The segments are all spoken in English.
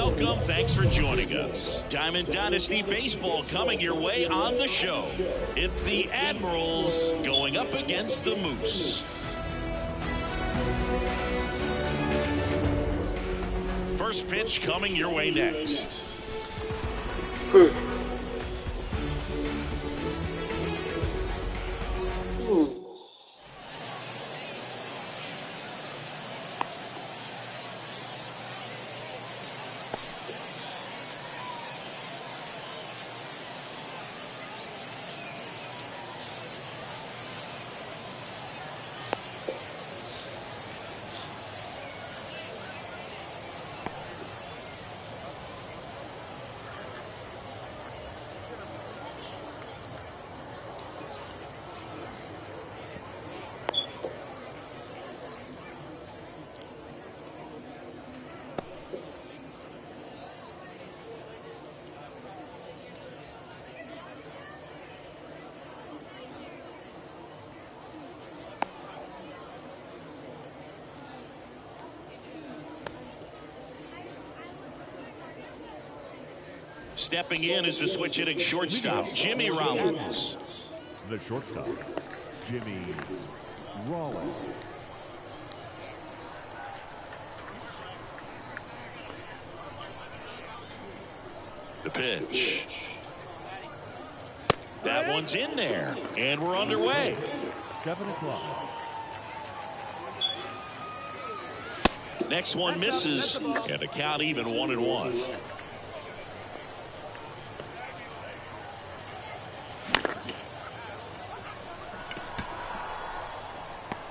welcome. Thanks for joining us. Diamond Dynasty Baseball coming your way on the show. It's the Admirals going up against the Moose. First pitch coming your way next. Stepping in is the switch hitting shortstop, Jimmy Rollins. The shortstop, Jimmy Rollins. The pitch. That one's in there, and we're underway. 7 o'clock. Next one misses, and the count even 1-1.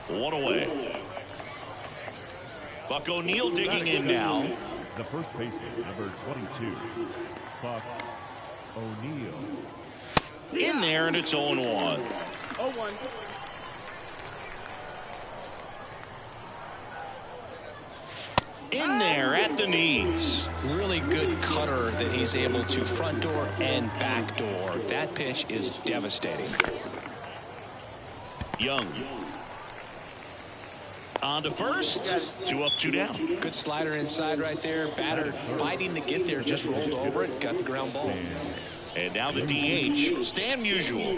One away. Buck O'Neil digging in now. The first baseman, number 22, Buck O'Neil. In there, and it's 0-1. 0-1. In there at the knees. Really good cutter that he's able to front door and back door. That pitch is devastating. Young. On to first. 2 up, 2 down. Good slider inside right there. Batter fighting to get there. Just rolled over it. Got the ground ball. And now the DH, Stan Musial.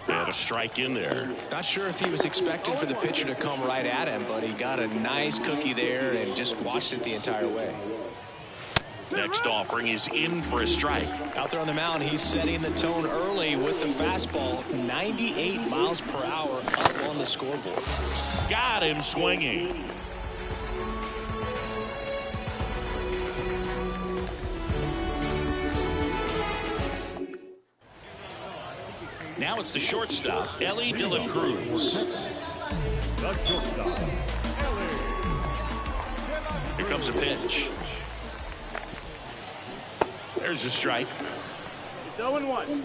And a strike in there. Not sure if he was expecting for the pitcher to come right at him, but he got a nice cookie there and just watched it the entire way. Next offering is in for a strike. Out there on the mound, he's setting the tone early with the fastball. 98 miles per hour up on the scoreboard. Got him swinging. Now it's the shortstop, Ellie De La Cruz. The shortstop, Here comes a pitch. There's a strike. It's 0-1.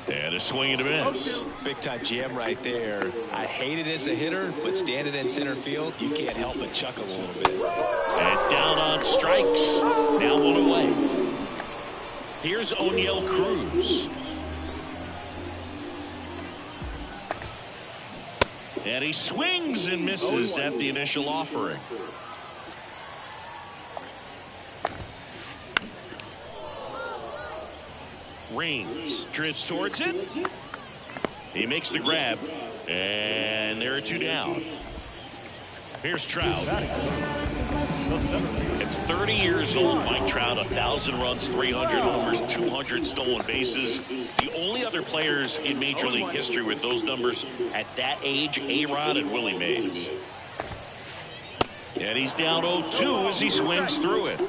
And a swing and a miss. Big time jam right there. I hate it as a hitter, but standing in center field, you can't help but chuckle a little bit. And down on strikes. Now 1 away. Here's O'Neil Cruz. And he swings and misses at the initial offering. Rings, drifts towards it. He makes the grab, and there are 2 down. Here's Trout. At 30 years old, Mike Trout, 1,000 runs, 300 homers, 200 stolen bases. The only other players in Major League history with those numbers at that age, A-Rod and Willie Mays. And he's down 0-2 as he swings through it.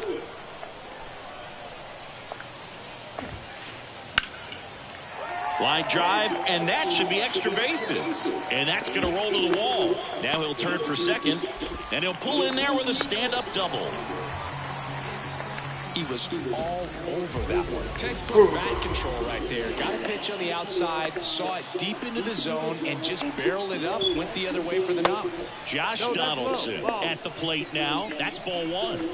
Line drive, and that should be extra bases. And that's going to roll to the wall. Now he'll turn for second, and he'll pull in there with a stand-up double. He was all over that one. Textbook bat control right there. Got a pitch on the outside, saw it deep into the zone, and just barreled it up, went the other way for the knock. Josh Donaldson at the plate now. That's ball 1.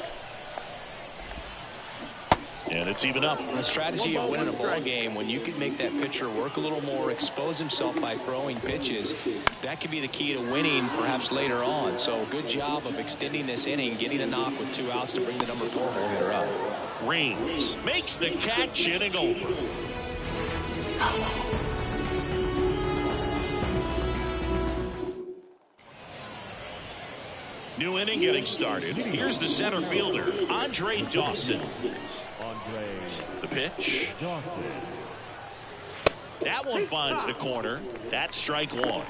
And it's even up. The strategy of winning a ball game, when you can make that pitcher work a little more, expose himself by throwing pitches, that could be the key to winning perhaps later on. So good job of extending this inning, getting a knock with 2 outs to bring the number 4 hole hitter up. Raines makes the catch, inning over. New inning getting started. Here's the center fielder, Andre Dawson. The pitch. That one finds the corner. That's strike 1.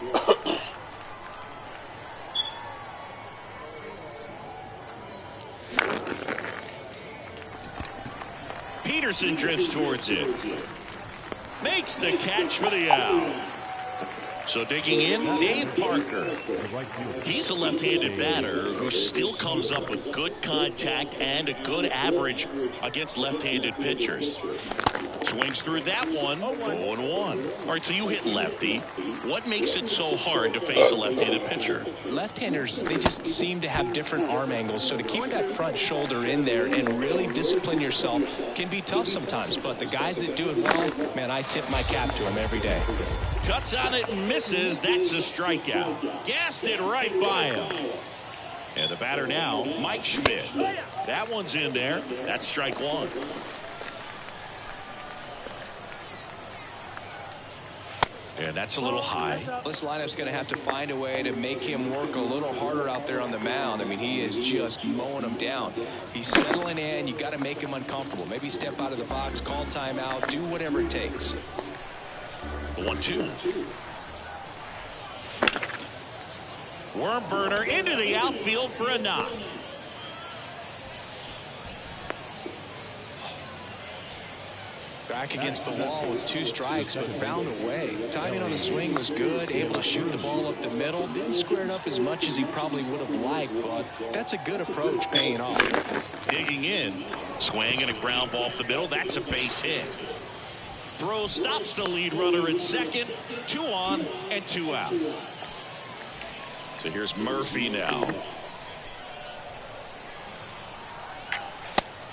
Peterson drifts towards it. Makes the catch for the out. So digging in, Dave Parker. He's a left-handed batter who still comes up with good contact and a good average against left-handed pitchers. Swings through that one. 0-1. All right, so you hit lefty. What makes it so hard to face a left-handed pitcher? Left-handers, they just seem to have different arm angles. So to keep that front shoulder in there and really discipline yourself can be tough sometimes. But the guys that do it well, man, I tip my cap to them every day. Cuts on it and misses. That's a strikeout. Gassed it right by him. And the batter now, Mike Schmidt. That one's in there. That's strike 1. And that's a little high. This lineup's going to have to find a way to make him work a little harder out there on the mound. I mean, he is just mowing him down. He's settling in. You got to make him uncomfortable. Maybe step out of the box, call timeout, do whatever it takes. 1-2. Worm burner into the outfield for a knock. Back against the wall with 2 strikes, but found a way. Timing on the swing was good, able to shoot the ball up the middle. Didn't square it up as much as he probably would have liked, but that's a good approach, paying off. Digging in, swing and a ground ball up the middle. That's a base hit. Throw stops the lead runner at second. 2 on and 2 out. So here's Murphy now.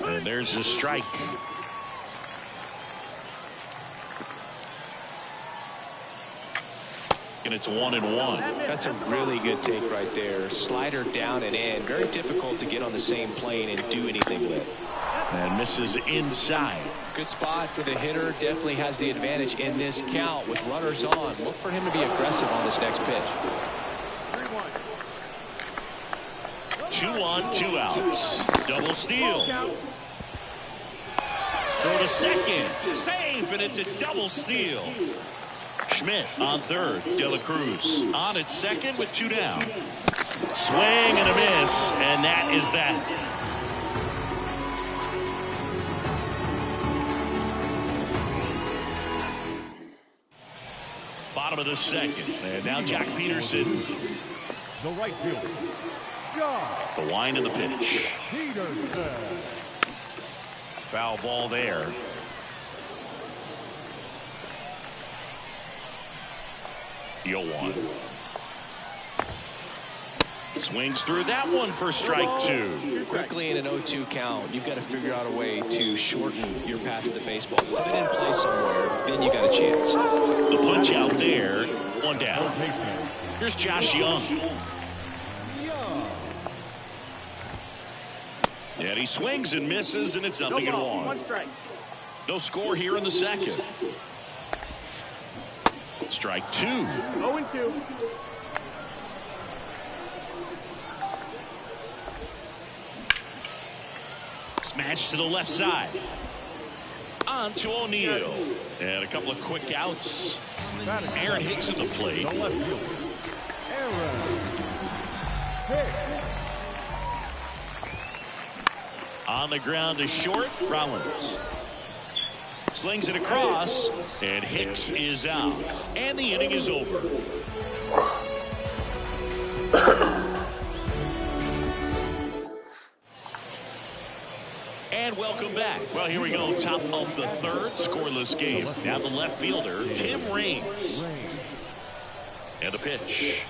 And there's a strike. And it's 1-1. That's a really good take right there. Slider down and in. Very difficult to get on the same plane and do anything with. And misses inside. Good spot for the hitter. Definitely has the advantage in this count with runners on. Look for him to be aggressive on this next pitch. 2 on, 2 outs. Double steal. Throw to second. Safe, and it's a double steal. Schmidt on third. De La Cruz on at second with 2 down. Swing and a miss, and that is that. Bottom of the second. And now Jack Peterson. The right fielder, Jack The wind of the pitch. Peterson. Foul ball there. The 0-1. Swings through that one for strike 2. Quickly in an 0-2 count, you've got to figure out a way to shorten your path to the baseball. Put it in play somewhere, then you got a chance. The punch out there. 1 down. Here's Josh Young. And he swings and misses, and it's 0-1. 1 strike. No score here in the second. Strike 2. 0-2. Smash to the left side. On to O'Neill. And a couple of quick outs. Aaron Hicks at the plate. The left fielder, Aaron Hicks. On the ground to short, Rollins. Slings it across, and Hicks is out. And the inning is over. And welcome back. Well, here we go. Top of the third, scoreless game. Now the left fielder, Tim Raines. And the pitch.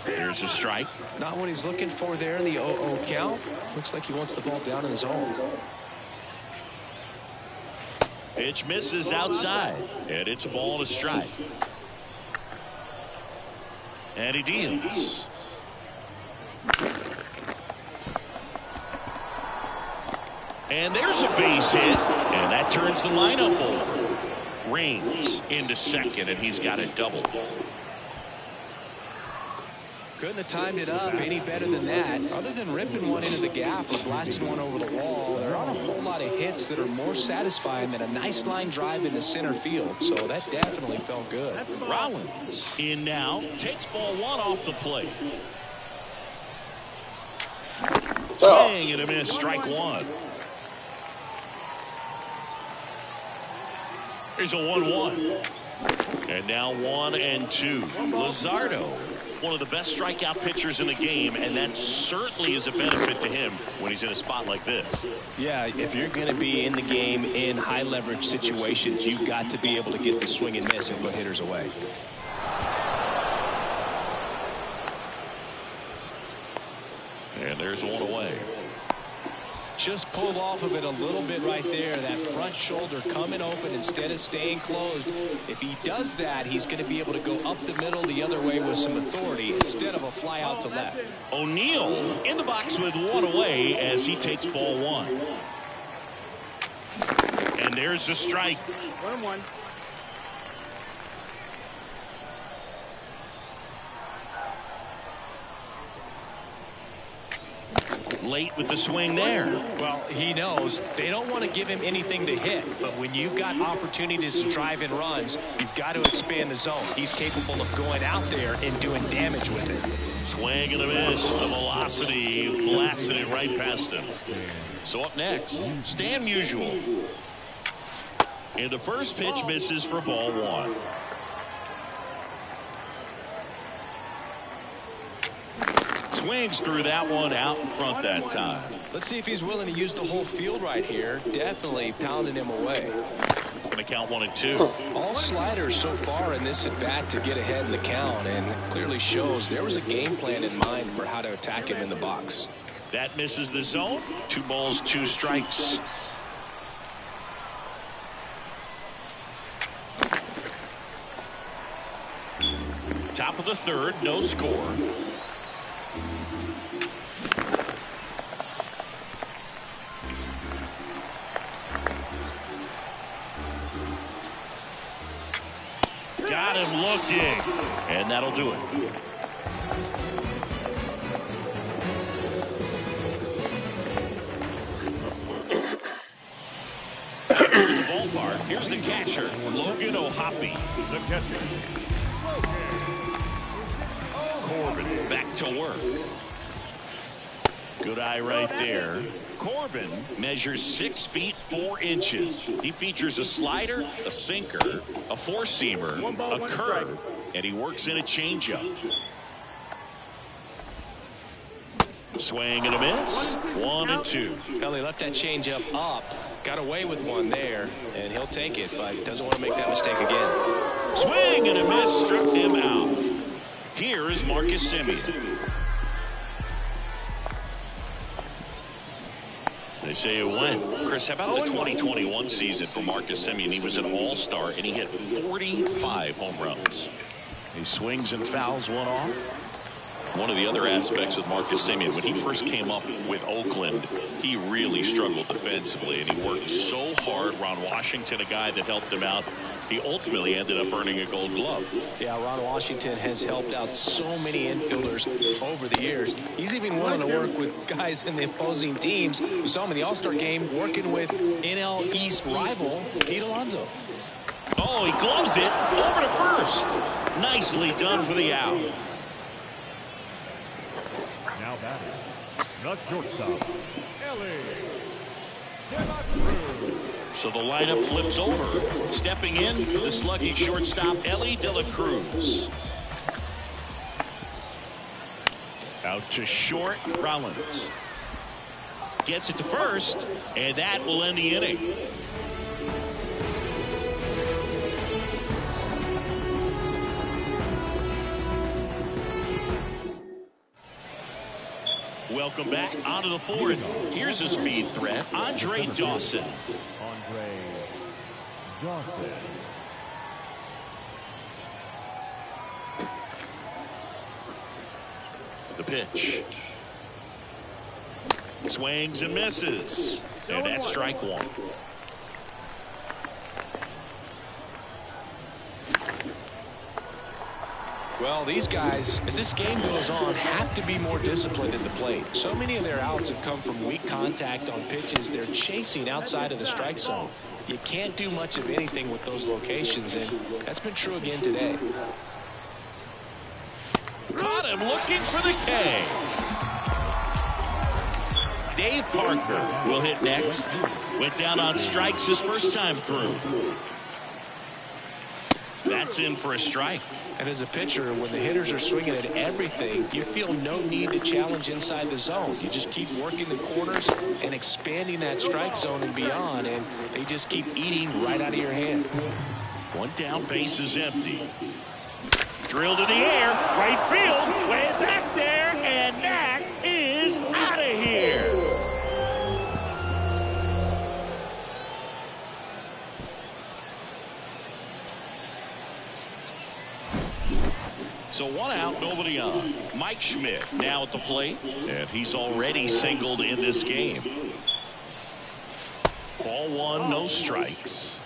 There's a strike. Not what he's looking for there in the 0-0 count. Looks like he wants the ball down in the zone. Pitch misses outside, and it's a ball and a strike. And he deals. And there's a base hit, and that turns the lineup over. Rains into second, and he's got a double. Couldn't have timed it up any better than that. Other than ripping one into the gap or blasting one over the wall, there aren't a whole lot of hits that are more satisfying than a nice line drive into center field. So that definitely felt good. Rollins in now, takes ball one off the plate. Swing and a miss, strike one. Here's a 1-1. And now 1-2. Luzardo, one of the best strikeout pitchers in the game, and that certainly is a benefit to him when he's in a spot like this. Yeah, if you're going to be in the game in high leverage situations, you've got to be able to get the swing and miss and put hitters away. And there's one away. Just pulled off of it a little bit right there. That front shoulder coming open instead of staying closed. If he does that, he's going to be able to go up the middle the other way with some authority instead of a fly out to left. O'Neill in the box with one away as he takes ball one. And there's the strike. 1-1. Late with the swing there. Well, he knows they don't want to give him anything to hit, but when you've got opportunities to drive in runs, you've got to expand the zone. He's capable of going out there and doing damage with it. Swing and a miss. The velocity blasted it right past him. So up next, Stan Musial. And the first pitch misses for ball one. Swings through that one out in front that time. Let's see if he's willing to use the whole field right here. Definitely pounding him away. Going to count 1-2. All sliders so far in this at bat to get ahead in the count, and clearly shows there was a game plan in mind for how to attack him in the box. That misses the zone. 2 balls, 2 strikes. Top of the third, no score. Got him looking, and that'll do it. In the ballpark, here's the catcher, Logan O'Hoppe. The catcher, Corbin back to work. Good eye right there. Corbin measures 6 feet 4 inches. He features a slider, a sinker, a four-seamer, a curve, and he works in a changeup. Swing and a miss. 1-2. Well, he left that changeup up, got away with one there, and he'll take it, but doesn't want to make that mistake again. Swing and a miss, struck him out. Here is Marcus Semien. They say it went. Chris, how about the 2021 season for Marcus Semien? He was an all-star, and he hit 45 home runs. He swings and fouls one off. One of the other aspects with Marcus Semien, when he first came up with Oakland, he really struggled defensively, and he worked so hard. Ron Washington, a guy that helped him out, he ultimately ended up earning a Gold Glove. Yeah, Ron Washington has helped out so many infielders over the years. He's even willing to work with guys in the opposing teams. We saw him in the All-Star game working with NL East rival Pete Alonso. Oh, he gloves it over to first. Nicely done for the out. now batting, the shortstop, Ellie De La Cruz. So the lineup flips over. Stepping in, the sluggish shortstop, Ellie De La Cruz. Out to short, Rollins. Gets it to first, and that will end the inning. Welcome back onto the fourth. Here's a speed threat, Andre Dawson. Andre Dawson. The pitch. Swings and misses. And that's strike one. Well, these guys, as this game goes on, have to be more disciplined at the plate. So many of their outs have come from weak contact on pitches they're chasing outside of the strike zone. You can't do much of anything with those locations, and that's been true again today. Caught him looking for the K. Dave Parker will hit next. Went down on strikes his first time through. That's in for a strike. And as a pitcher, when the hitters are swinging at everything, you feel no need to challenge inside the zone. You just keep working the corners and expanding that strike zone and beyond, and they just keep eating right out of your hand. One down, base is empty. Drilled in the air, right field, way back there, and that is out of here. So one out, nobody on. Mike Schmidt now at the plate, and he's already singled in this game. Ball one, no strikes.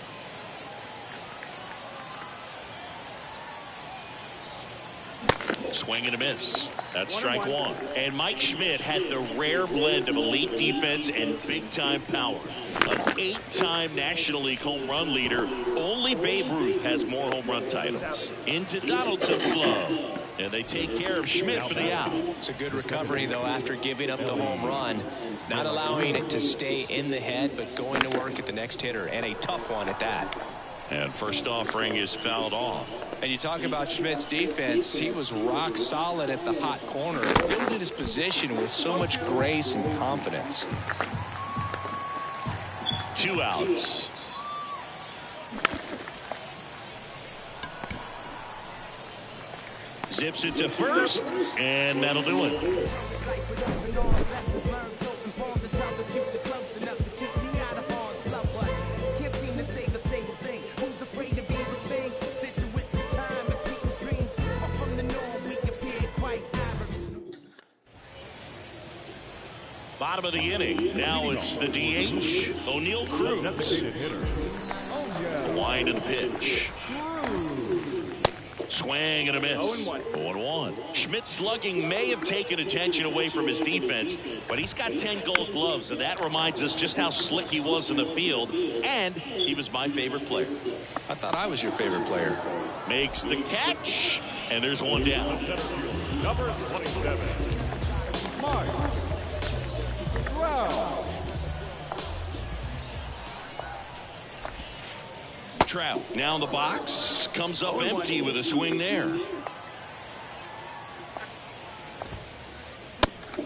Swing and a miss. That's strike one. And Mike Schmidt had the rare blend of elite defense and big-time power. An 8-time National League home run leader. Only Babe Ruth has more home run titles. Into Donaldson's glove. And they take care of Schmidt for the out. It's a good recovery, though, after giving up the home run. Not allowing it to stay in the head, but going to work at the next hitter. And a tough one at that. And first offering is fouled off. And you talk about Schmidt's defense. He was rock solid at the hot corner and fielded his position with so much grace and confidence. 2 outs. Zips it to first, and that'll do it. Bottom of the inning. Now it's the DH, O'Neal Cruz. The line to the pitch. Swing and a miss. 0-1. Schmidt's slugging may have taken attention away from his defense, but he's got 10 gold gloves, and that reminds us just how slick he was in the field, and he was my favorite player. I thought I was your favorite player. Makes the catch, and there's one down. Number 27. Mark. Wow. Trout now in the box, comes up empty with a swing there.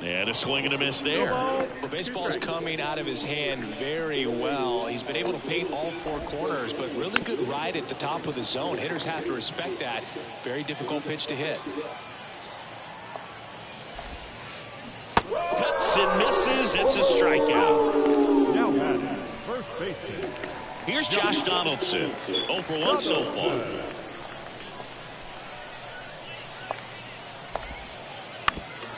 And a swing and a miss there. The baseball's coming out of his hand very well. He's been able to paint all 4 corners, but really good ride at the top of the zone. Hitters have to respect that. Very difficult pitch to hit. Cuts and misses. It's a strikeout. Now batting, first baseman. Here's Josh Donaldson. 0 for 1 so far.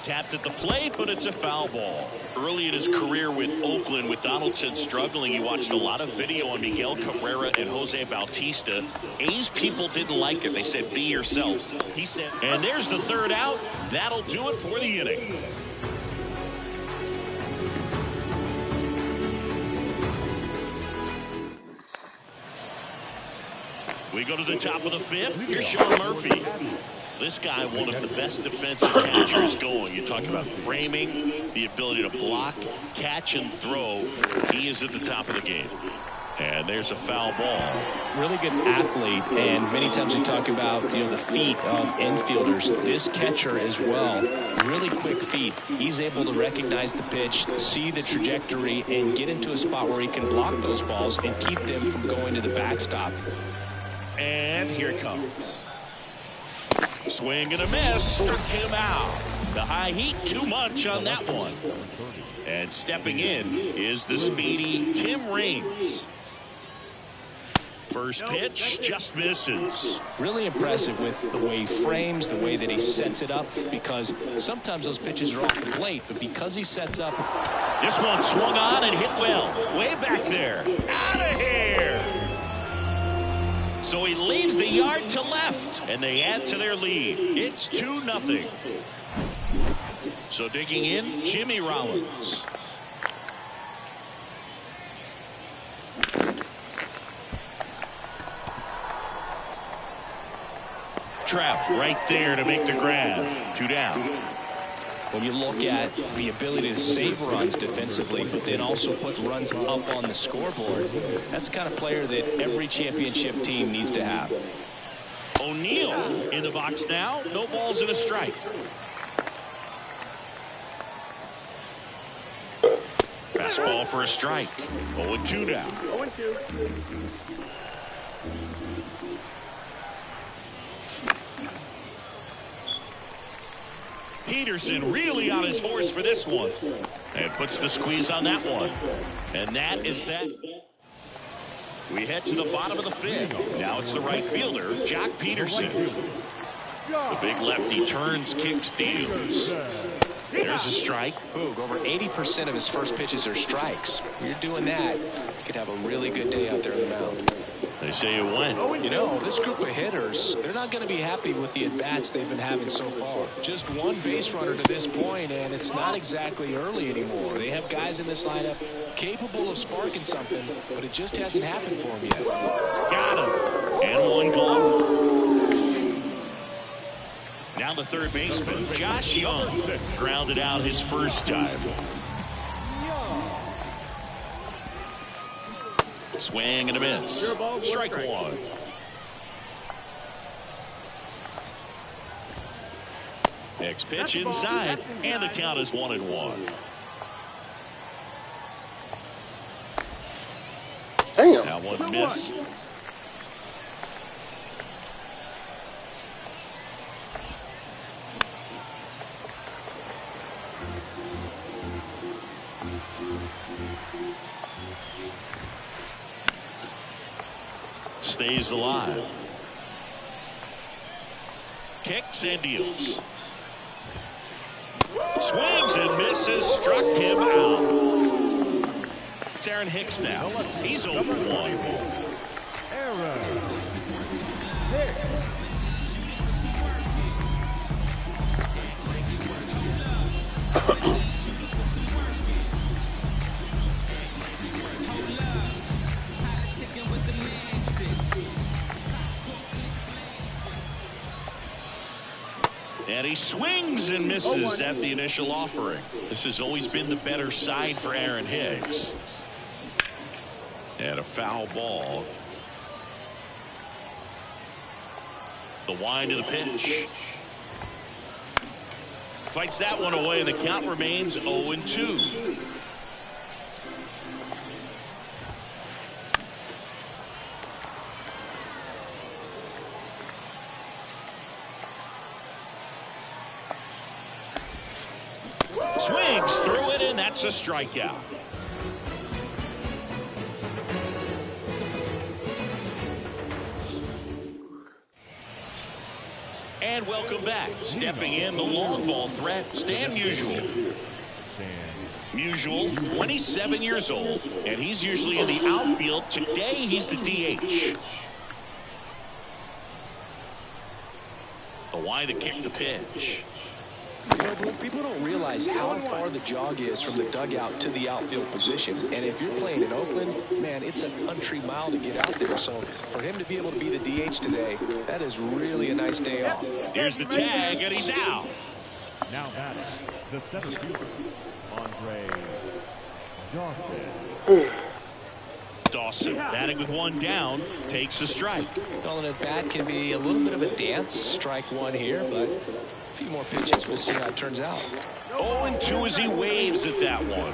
Tapped at the plate, but it's a foul ball. Early in his career with Oakland, with Donaldson struggling, he watched a lot of video on Miguel Cabrera and Jose Bautista. A's people didn't like it. They said, be yourself. He said, and there's the third out. That'll do it for the inning. We go to the top of the 5th. Here's Sean Murphy. This guy, one of the best defensive catchers going. You talk about framing, the ability to block, catch, and throw. He is at the top of the game. And there's a foul ball. Really good athlete, and many times we talk about, the feet of infielders. This catcher as well, really quick feet. He's able to recognize the pitch, see the trajectory, and get into a spot where he can block those balls and keep them from going to the backstop. And here it comes. Swing and a miss. Struck him out. The high heat, too much on that one. And stepping in is the speedy Tim Raines. First pitch just misses. Really impressive with the way he frames, the way that he sets it up, because sometimes those pitches are off the plate, but because he sets up. This one swung on and hit well. Way back there. Out of here. So he leaves the yard to left, and they add to their lead. It's 2-0. So digging in, Jimmy Rollins. Trout right there to make the grab. 2 down. When you look at the ability to save runs defensively, but then also put runs up on the scoreboard, that's the kind of player that every championship team needs to have. O'Neill in the box now. No balls and a strike. Fastball for a strike. 0-2 down. 0-2. Peterson really on his horse for this one. And puts the squeeze on that one. And that is that. We head to the bottom of the 5th. Now it's the right fielder, Jock Peterson. The big lefty turns, kicks, deals. There's a strike. Boog, over 80% of his first pitches are strikes. When you're doing that, you could have a really good day out there on the mound. They say it went. You know, this group of hitters, they're not going to be happy with the at-bats they've been having so far. Just one base runner to this point, and it's not exactly early anymore. They have guys in this lineup capable of sparking something, but it just hasn't happened for them yet. Got him. And one gone. Now the third baseman, Josh Young, grounded out his first time. Swing and a miss. Strike one. Next pitch inside, and the count is 1-1. Damn. That one missed. Stays alive. Kicks and deals. Swings and misses. Struck him out. It's Aaron Hicks now. He's 0 for 1. Aaron Hicks. And he swings and misses at the initial offering. This has always been the better side for Aaron Hicks. And a foul ball. The wind of the pitch. Fights that one away, and the count remains 0-2. Swings through it, and that's a strikeout. And welcome back. Stepping in, the long ball threat, Stan Musial. Musial, 27 years old, and he's usually in the outfield. Today, he's the DH. The wind to kick the pitch. You know, people don't realize how far the jog is from the dugout to the outfield position. And if you're playing in Oakland, man, it's a country mile to get out there. So for him to be able to be the DH today, that is really a nice day off. Here's the tag, and he's out. Now batting, the center fielder, Andre Dawson. Dawson batting with one down, takes a strike. Well, an at-bat can be a little bit of a dance. Strike one here, but a few more pitches. We'll see how it turns out. 0-2 as he waves at that one.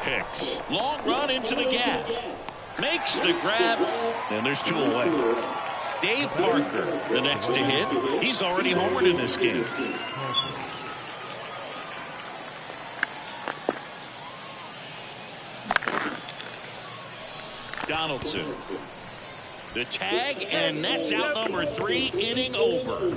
Hicks, long run into the gap. Makes the grab, and there's 2 away. Dave Parker, the next to hit. He's already homered in this game. Donaldson. The tag, and that's out number 3, inning over.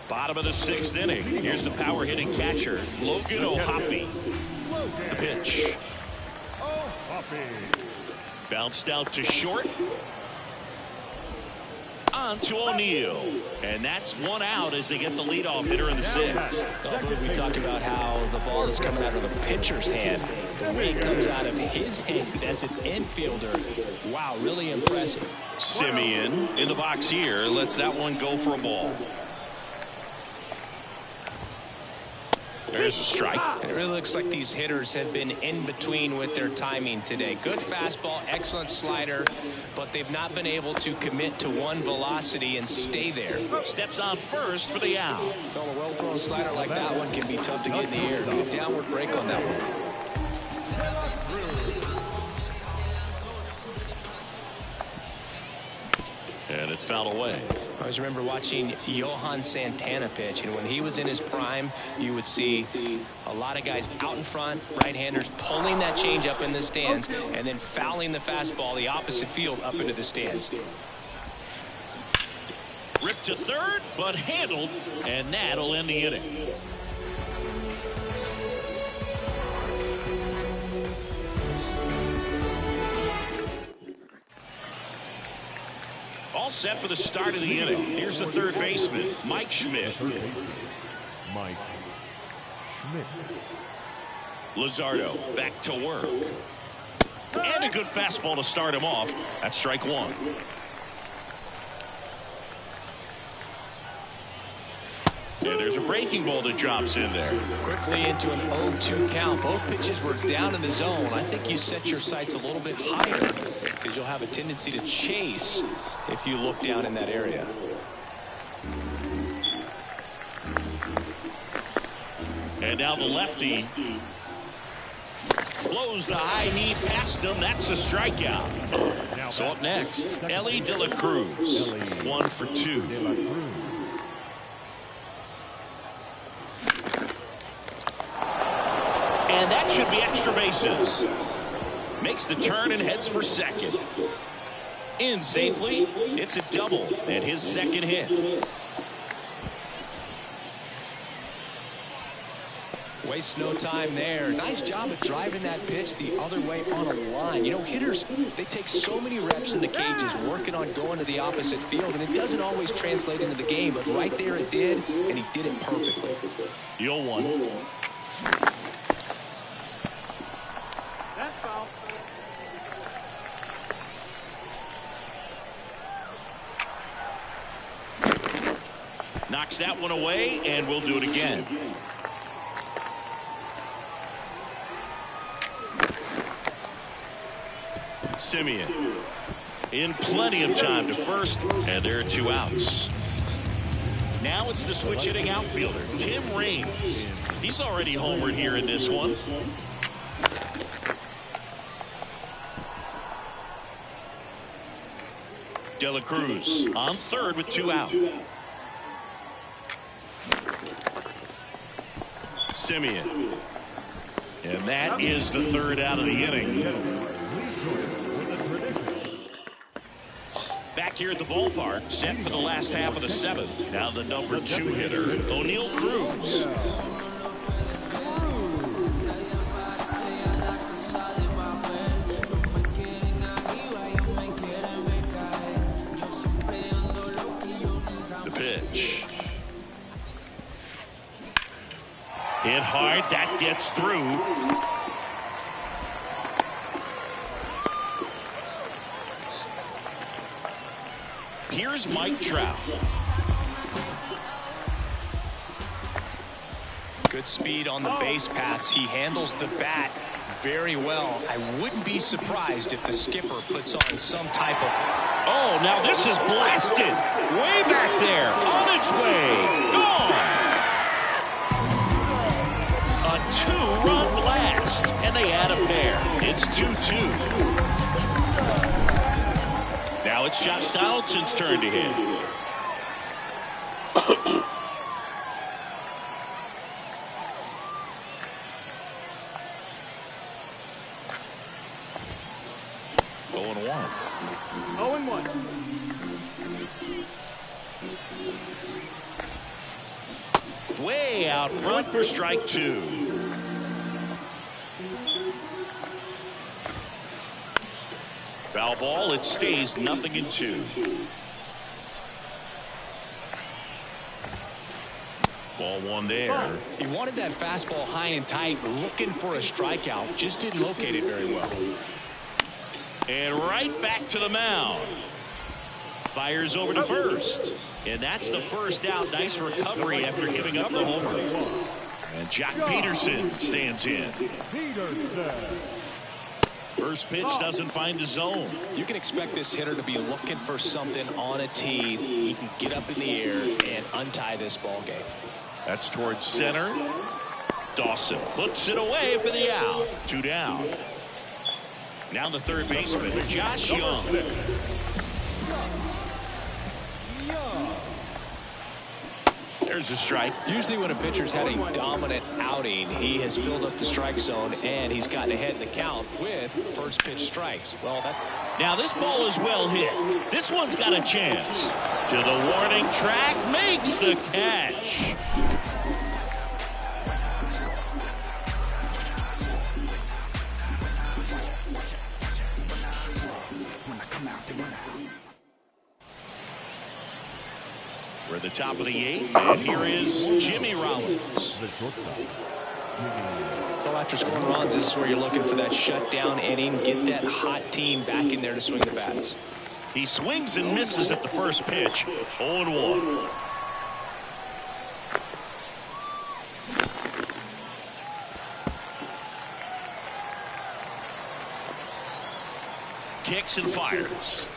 Bottom of the 6th inning. Here's the power hitting catcher, Logan O'Hoppe. The pitch. Bounced out to short. On to O'Neill. And that's 1 out as they get the leadoff hitter in the 6th. We talk about how the ball is coming out of the pitcher's hand. The way it comes out of his hand as an infielder. Wow, really impressive. Simeon in the box here. Lets that one go for a ball. There's a strike. It really looks like these hitters have been in between with their timing today. Good fastball, excellent slider, but they've not been able to commit to one velocity and stay there. Steps on first for the out. Well, a well-thrown slider like that one can be tough to get in the air. Good downward break on that one. And it's fouled away. I always remember watching Johan Santana pitch, and when he was in his prime, you would see a lot of guys out in front, right-handers pulling that change up in the stands, and then fouling the fastball the opposite field up into the stands. Ripped to third, but handled, and that'll end the inning. All set for the start of the inning. Here's the third baseman, Mike Schmidt. Mike Schmidt. Luzardo back to work. And a good fastball to start him off. That's strike 1. And there's a breaking ball that drops in there. Quickly into an 0-2 count. Both pitches were down in the zone. I think you set your sights a little bit higher because you'll have a tendency to chase if you look down in that area. And now the lefty blows the high knee past him. That's a strikeout. So up next, Ellie De La Cruz. 1 for 2. And that should be extra bases. Makes the turn and heads for second. In safely. It's a double and his second hit. Wastes no time there. Nice job of driving that pitch the other way on a line. You know, hitters, they take so many reps in the cages working on going to the opposite field, and it doesn't always translate into the game, but right there it did, and he did it perfectly. 0-1. That's foul. Knocks that one away, and we'll do it again. Simeon in plenty of time to first, and there are 2 outs. Now it's the switch hitting outfielder, Tim Raines. He's already homered here in this one. De La Cruz on third with 2 out. Simeon. And that is the third out of the inning. Back here at the ballpark, set for the last half of the 7th. Now the number 2 hitter, O'Neill Cruz. The pitch. Hit hard, that gets through. Here's Mike Trout. Good speed on the base paths. He handles the bat very well. I wouldn't be surprised if the skipper puts on some type of... Oh, now this is blasted. Way back there. On its way. Gone. A 2-run blast. And they add a pair. It's 2-2. Now it's Josh Donaldson's turn to hit. 1. 0-1. Way out front for strike 2. Foul ball. It stays 0-2. Ball 1 there. He wanted that fastball high and tight, looking for a strikeout. Just didn't locate it very well. And right back to the mound. Fires over to first. And that's the first out. Nice recovery after giving up the homer. And Jack Peterson stands in. Peterson. First pitch doesn't find the zone. You can expect this hitter to be looking for something on a tee. He can get up in the air and untie this ball game. That's towards center. Dawson puts it away for the out. 2 down. Now the third baseman, Josh Young. There's a strike. Usually when a pitcher's had a dominant outing, he has filled up the strike zone and he's gotten ahead in the count with first pitch strikes. Well, now this ball is well hit. This one's got a chance. To the warning track, makes the catch. We're at the top of the 8th, and here is Jimmy Rollins. The shortstop. well, after scoring runs, this is where you're looking for that shutdown inning. Get that hot team back in there to swing the bats. He swings and misses at the first pitch. 0-1. Kicks and fires.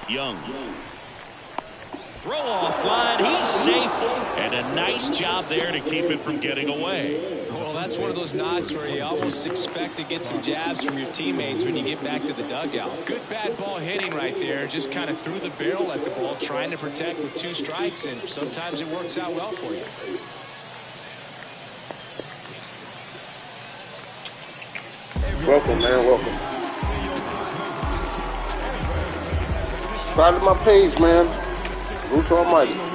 Young. Throw off line. He's safe. And a nice job there to keep it from getting away. Well, that's one of those knocks where you almost expect to get some jabs from your teammates when you get back to the dugout. Good bad ball hitting right there. Just kind of threw the barrel at the ball, trying to protect with 2 strikes, and sometimes it works out well for you. Welcome, man. Welcome. Subscribe to my page, man. BruceAllMyT.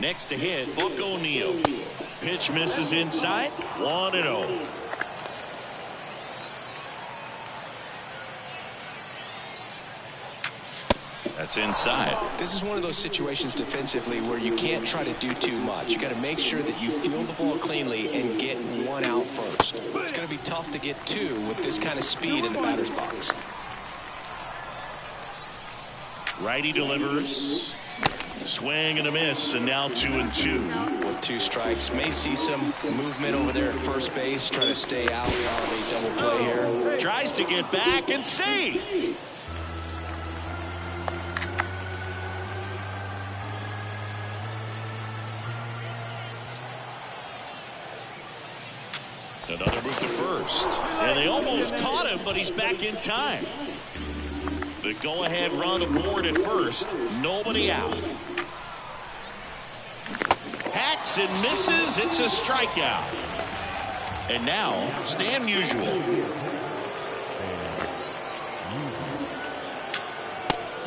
Next to hit, Buck O'Neil. Pitch misses inside. 1-0. That's inside. This is one of those situations defensively where you can't try to do too much. You got to make sure that you field the ball cleanly and get 1 out first. It's going to be tough to get 2 with this kind of speed in the batter's box. Righty delivers. Swing and a miss, and now 2-2. With 2 strikes, may see some movement over there at first base, trying to stay out on a double play here. Tries to get back and see. Another move to first. And they almost caught him, but he's back in time. The go-ahead run aboard at first. Nobody out. Hacks and misses. It's a strikeout. And now, Stan Musial.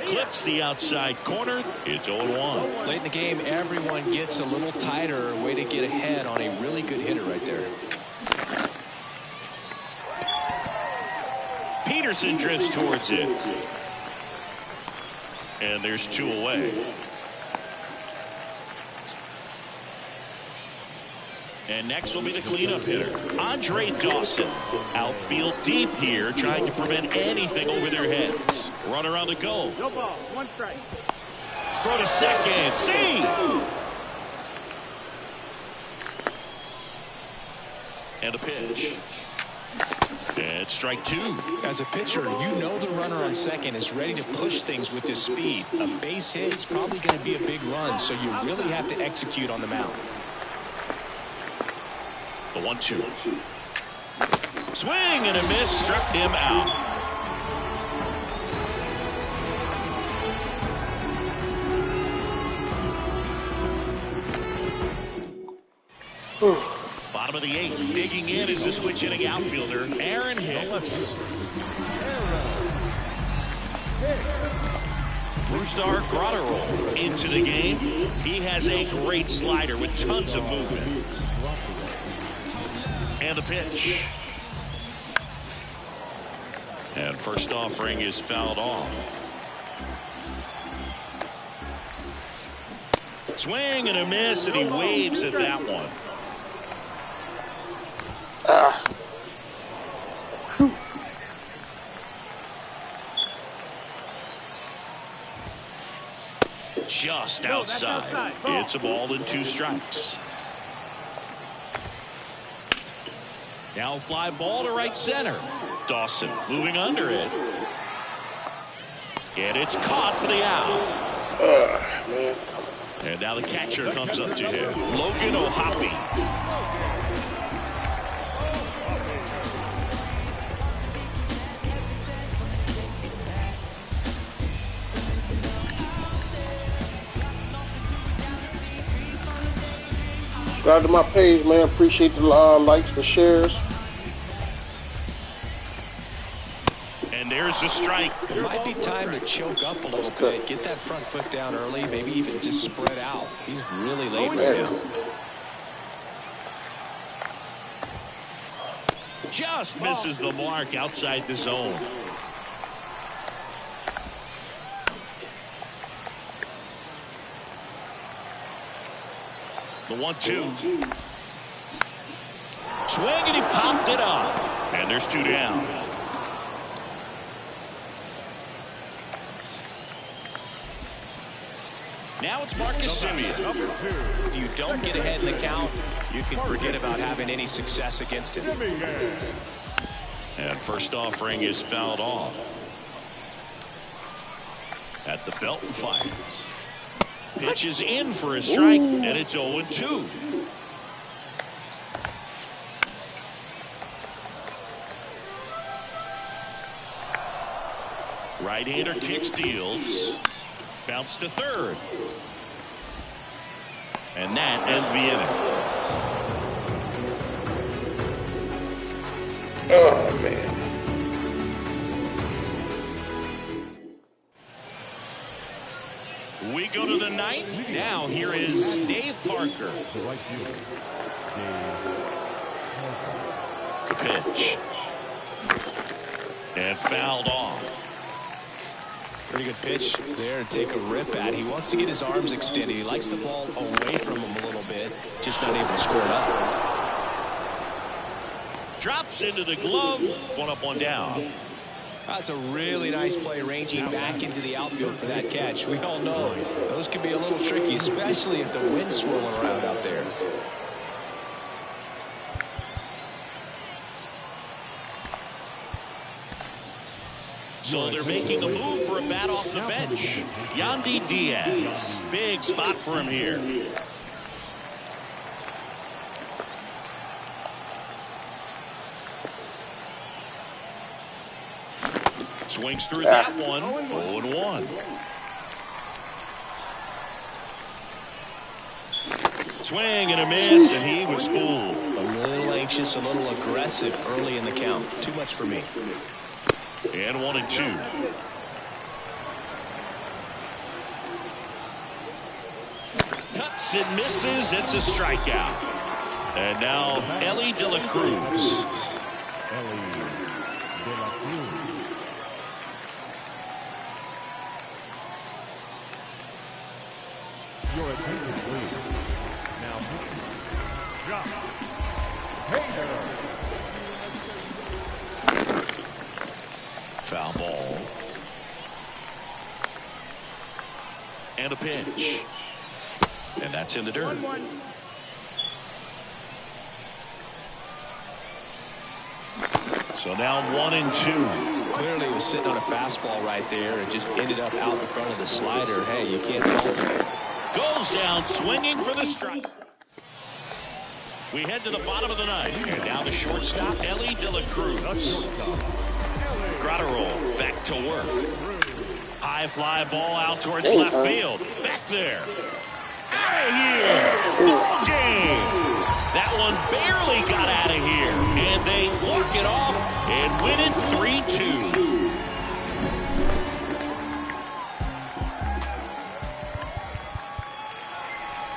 Clips the outside corner. It's 0-1. Late in the game, everyone gets a little tighter. Way to get ahead on a really good hitter right there. Peterson drifts towards it. And there's 2 away. And next will be the cleanup hitter, Andre Dawson. Outfield deep here, trying to prevent anything over their heads. Runner on the go. No ball, 1 strike. Throw to second. See! And the pitch. And strike 2. As a pitcher, you know the runner on second is ready to push things with his speed. A base hit is probably going to be a big run, so you really have to execute on the mound. The 1-2. Swing and a miss, struck him out. Whew. Bottom of the 8th. Digging in is the switch hitting outfielder, Aaron Hicks. Brusdar Grotterol into the game. He has a great slider with tons of movement. And the pitch. And first offering is fouled off. Swing and a miss, and he waves at that one. Just outside. It's a ball and 2 strikes. Now fly ball to right center. Dawson moving under it. And it's caught for the out. Man. And now the catcher comes up to him. Logan O'Hoppe. Subscribe to my page, man. Appreciate the likes, the shares. And there's a strike. It might be time to choke up a little bit. Get that front foot down early. Maybe even just spread out. He's really late right now. Just misses the mark outside the zone. The 1-2. Swing and he popped it up. And there's 2 down. Now it's Marcus Semien. If you don't get ahead in the count, you can forget about having any success against him. And first offering is fouled off. At the belt and fires. Pitch is in for a strike, and it's 0-2. Right-hander kick steals. Bounce to third. And that ends the inning. Oh, man. We go to the 9th. Now here is Dave Parker. The pitch. And fouled off. Pretty good pitch there to take a rip at. He wants to get his arms extended. He likes the ball away from him a little bit. Just not able to score it up. Drops into the glove. 1 up, 1 down. That's a really nice play, ranging back into the outfield for that catch. We all know those can be a little tricky, especially if the wind's swirling around out there. So they're making a move for a bat off the bench. Yandy Diaz. Big spot for him here. Swings through that one. 0-1. Swing and a miss, and he was fooled. A little anxious, a little aggressive early in the count. Too much for me. And 1-2. Cuts and misses. It's a strikeout. And now Ellie De La Cruz. Your attention, please. Now, Josh Hader. Foul ball. And a pitch. And that's in the dirt. 1-1. So now 1-2. Clearly, he was sitting on a fastball right there and just ended up out in front of the slider. Hey, you can't fault him. Goes down swinging for the strike. We head to the bottom of the 9th. And now the shortstop, Ellie De La Cruz. Grotterol back to work. High fly ball out towards left field. Back there. Out of here. Ball game. That one barely got out of here. And they walk it off and win it 3-2.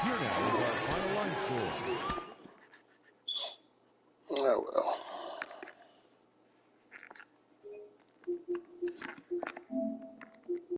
Here now is our final line score.